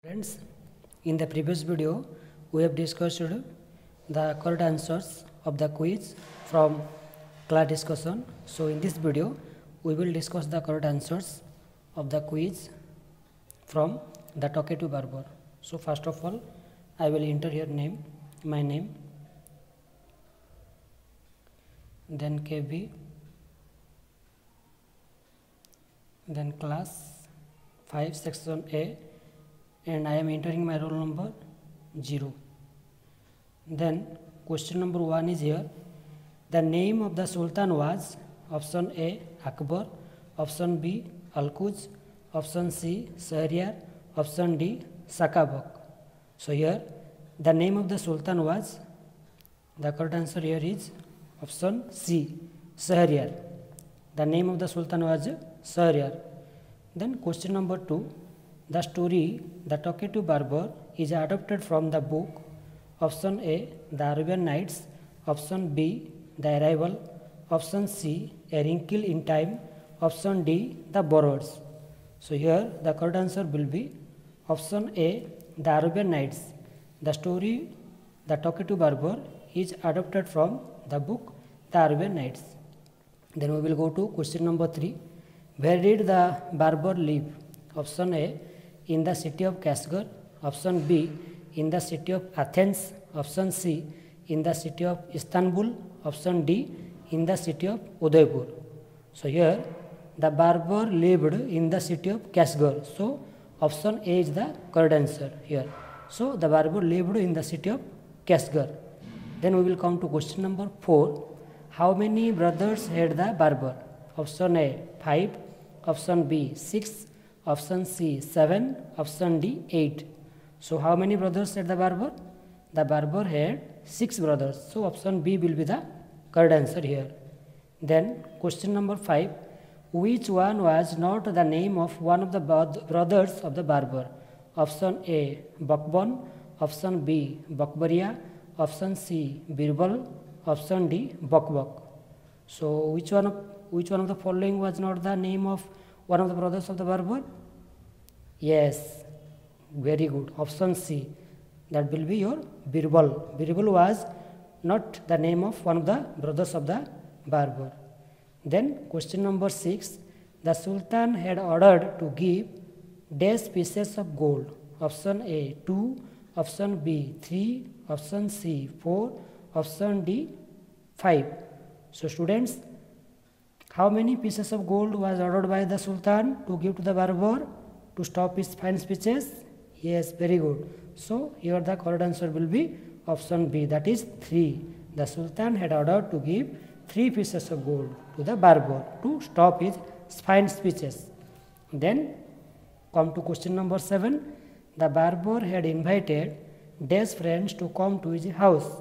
Friends, in the previous video, we have discussed the correct answers of the quiz from class discussion. So in this video, we will discuss the correct answers of the quiz from the talkative barber. So first of all, I will enter here my name, then KB, then class 5 section A, and I am entering my roll number 0. Then question number 1 is here. The name of the Sultan was option A Akbar, option B Alquj, option C Shahryar, option D Sakabak. So here the name of the Sultan was, the correct answer here is option C Shahryar. The name of the Sultan was Shahryar. Then question number 2. The story The Talkative Barber is adapted from the book option A The Arabian Nights, option B The Arrival, option C A Wrinkle in Time, option D The Borrowers. So here the correct answer will be option A The Arabian Nights. The story The Talkative Barber is adapted from the book The Arabian Nights. Then we will go to question number 3. Where did the barber live? Option A in the city of Kashgar, option B in the city of Athens, option C in the city of Istanbul, option D in the city of Udaipur. So here the barber lived in the city of Kashgar. So option A is the correct answer here. So the barber lived in the city of Kashgar. Then we will come to question number 4. How many brothers had the barber? Option A 5, option B 6, option C 7, option D 8. So how many brothers had the barber? The barber had 6 brothers. So option B will be the correct answer here. Then question number 5. Which one was not the name of one of the brothers of the barber? Option A Bakban, option B Bakbaria, option C Birbal, option D Bakbak. So which one of the following was not the name of one of the brothers of the barber? Yes, very good. Option C, that will be your Birbal. Birbal was not the name of one of the brothers of the barber. Then question number 6. The Sultan had ordered to give dash pieces of gold. Option A 2, option B 3, option C 4, option D 5. So students, how many pieces of gold was ordered by the Sultan to give to the barber to stop his fine speeches? Yes, very good. So here the correct answer will be option B, that is 3. The Sultan had ordered to give 3 pieces of gold to the barber to stop his fine speeches. Then come to question number 7. The barber had invited dash friends to come to his house.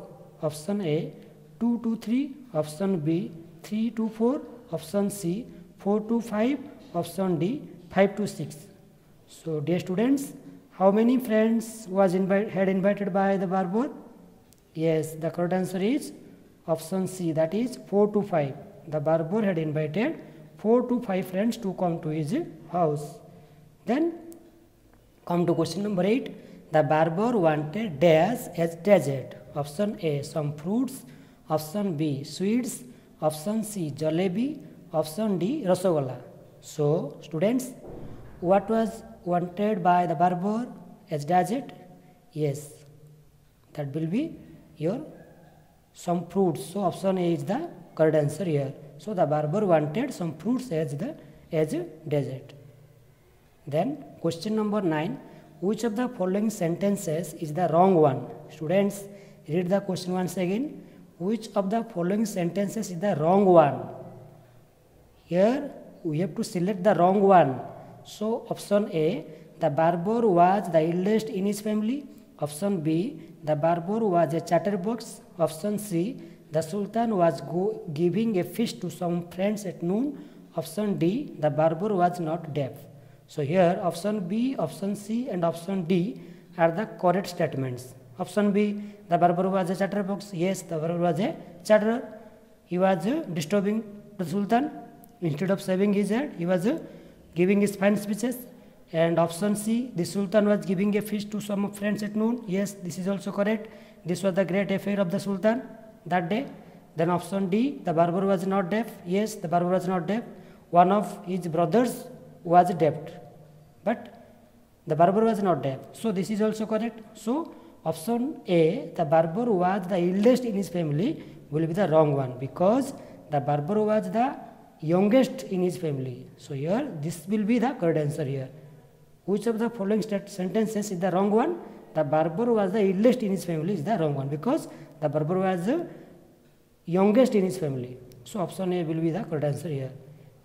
Option A 2 to 3, option B 3 to 4, option C 4 to 5, option D 5 to 6. So dear students, how many friends had invited by the barber? Yes, the correct answer is option C, that is 4 to 5. The barber had invited 4 to 5 friends to come to his house. Then come to question number 8. The barber wanted dash as dessert. Option A some fruits, option B sweets, option C jalebi, option D rasgulla. So students, what was wanted by the barber as dessert? Yes, that will be your some fruits. So option A is the correct answer here. So the barber wanted some fruits as dessert. Then question number 9. Which of the following sentences is the wrong one? Students, read the question once again. Which of the following sentences is the wrong one? Here we have to select the wrong one. So option A, the barber was the eldest in his family. Option B, the barber was a chatterbox. Option C, the Sultan was giving a feast to some friends at noon. Option D, the barber was not deaf. So here option B, option C and option D are the correct statements. Option B, the barber was a chatterbox. Yes, the barber was a chatterer. He was disturbing the Sultan. Instead of shaving his head, he was giving his fine speeches. And option C, the Sultan was giving a feast to some friends at noon. Yes, this is also correct. This was the great affair of the Sultan that day. Then option D, the barber was not deaf. Yes, the barber was not deaf. One of his brothers was deaf, but the barber was not deaf. So this is also correct. So option A, the barber was the eldest in his family, will be the wrong one, because the barber was the youngest in his family. So here this will be the correct answer here. Which of the following sentences is the wrong one? The barber was the eldest in his family is the wrong one, because the barber was the youngest in his family. So option A will be the correct answer here.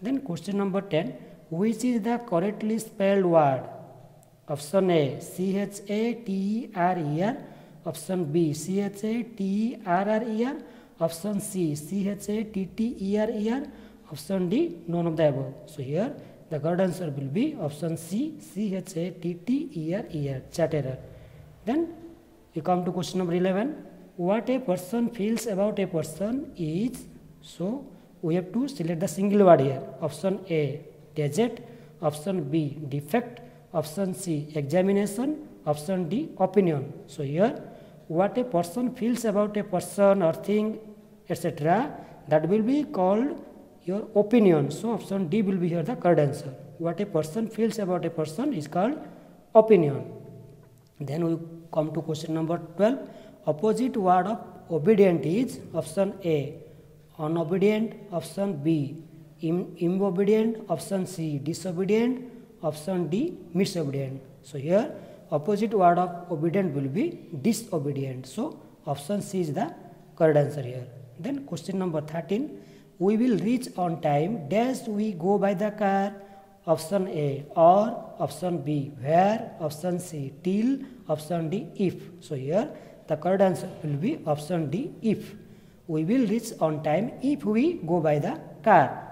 Then question number 10, which is the correctly spelled word? Option A, CHATERER. Option B, CHATERRER. Option C, CHATTERER. Option D, none of the above. So here the correct answer will be option C, CHATTERER, chatterer. Then you come to question number 11. What a person feels about a person is, so we have to select the single word here. Option A, gadget. Option B, defect. Option C, examination. Option D, opinion. So here, what a person feels about a person or thing, etc., that will be called your opinion. So option D will be here the correct answer. What a person feels about a person is called opinion. Then we come to question number 12. Opposite word of obedient is option A, unobedient. Option B, immobedient. Option C, disobedient. Option D, misobedient. So here opposite word of obedient will be disobedient. So option C is the correct answer here. Then question number 13. We will reach on time dash we go by the car. Option A, or. Option B, where. Option C, till. Option D, if. So here the correct answer will be option D, if. We will reach on time if we go by the car.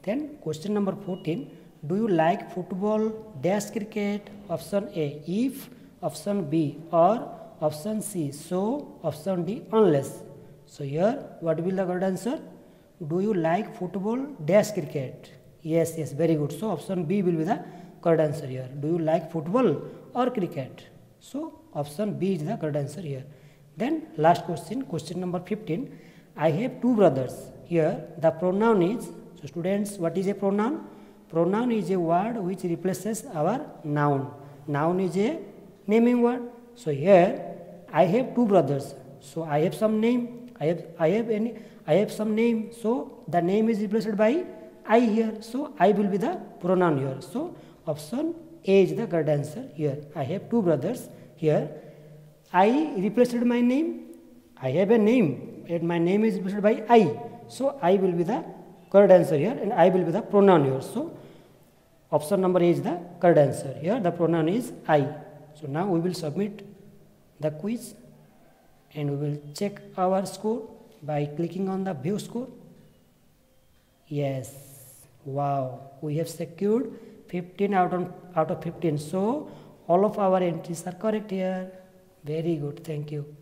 Then question number 14. Do you like football dash cricket? Option A, if. Option B, or. Option C, so. Option D, unless. So here what will be the correct answer? Do you like football dash cricket? Yes, very good. So option B will be the correct answer here. Do you like football or cricket? So option B is the correct answer here. Then last question, question number 15. I have two brothers. Here the pronoun is, so students, what is a pronoun? Pronoun is a word which replaces our noun. Noun is a naming word. So here I have two brothers. So I have some name. I have some name. So the name is replaced by I here. So I will be the pronoun here. So option A is the correct answer here. I have two brothers. Here I replaced my name. I have a name and my name is replaced by I. So I will be the correct answer here and I will be the pronoun here. So option number A is the correct answer. Here the pronoun is I. So now we will submit the quiz and we will check our score by clicking on the view score. Yes, wow, we have secured 15 out of 15. So all of our entries are correct here. Very good, thank you.